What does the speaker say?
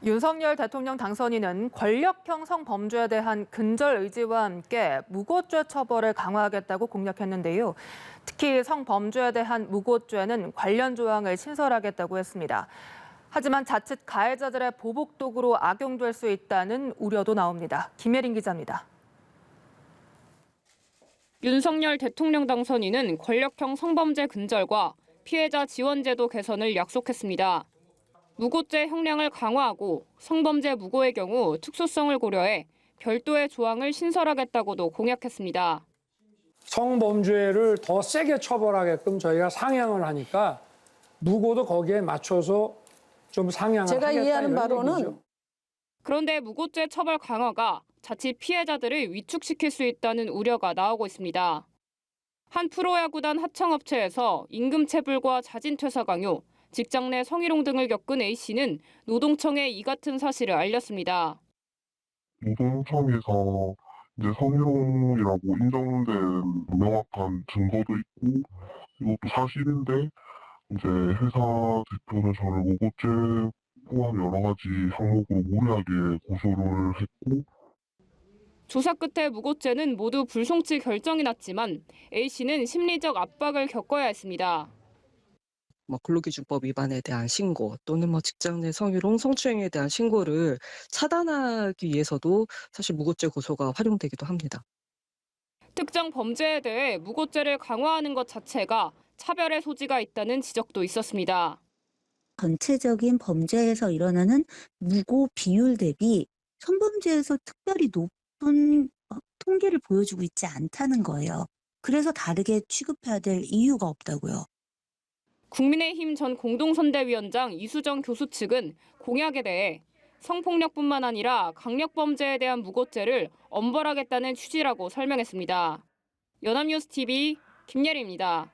윤석열 대통령 당선인은 권력형 성범죄에 대한 근절 의지와 함께 무고죄 처벌을 강화하겠다고 공약했는데요. 특히 성범죄에 대한 무고죄는 관련 조항을 신설하겠다고 했습니다. 하지만 자칫 가해자들의 보복 도구로 악용될 수 있다는 우려도 나옵니다. 김예린 기자입니다. 윤석열 대통령 당선인은 권력형 성범죄 근절과 피해자 지원 제도 개선을 약속했습니다. 무고죄 형량을 강화하고 성범죄 무고의 경우 특수성을 고려해 별도의 조항을 신설하겠다고도 공약했습니다. 성범죄를 더 세게 처벌하게끔 저희가 상향을 하니까 무고도 거기에 맞춰서 좀 상향을 제가 하겠다 이해하는 이런 바로는 얘기죠. 그런데 무고죄 처벌 강화가 자칫 피해자들을 위축시킬 수 있다는 우려가 나오고 있습니다. 한 프로야구단 하청업체에서 임금체불과 자진퇴사 강요, 직장 내 성희롱 등을 겪은 A씨는 노동청에 이 같은 사실을 알렸습니다. 노동청에서 이제 성희롱이라고 인정된 명확한 증거도 있고 이것도 사실인데 이제 회사 대표는 저를 무고죄 포함 여러 가지 항목으로 무리하게 고소를 했고 조사 끝에 무고죄는 모두 불송치 결정이 났지만 A씨는 심리적 압박을 겪어야 했습니다. 근로기준법 위반에 대한 신고 또는 직장 내 성희롱, 성추행에 대한 신고를 차단하기 위해서도 사실 무고죄 고소가 활용되기도 합니다. 특정 범죄에 대해 무고죄를 강화하는 것 자체가 차별의 소지가 있다는 지적도 있었습니다. 전체적인 범죄에서 일어나는 무고 비율 대비 성범죄에서 특별히 높은 통계를 보여주고 있지 않다는 거예요. 그래서 다르게 취급해야 될 이유가 없다고요. 국민의힘 전 공동선대위원장 이수정 교수 측은 공약에 대해 성폭력뿐만 아니라 강력범죄에 대한 무고죄를 엄벌하겠다는 취지라고 설명했습니다. 연합뉴스 TV 김예리입니다.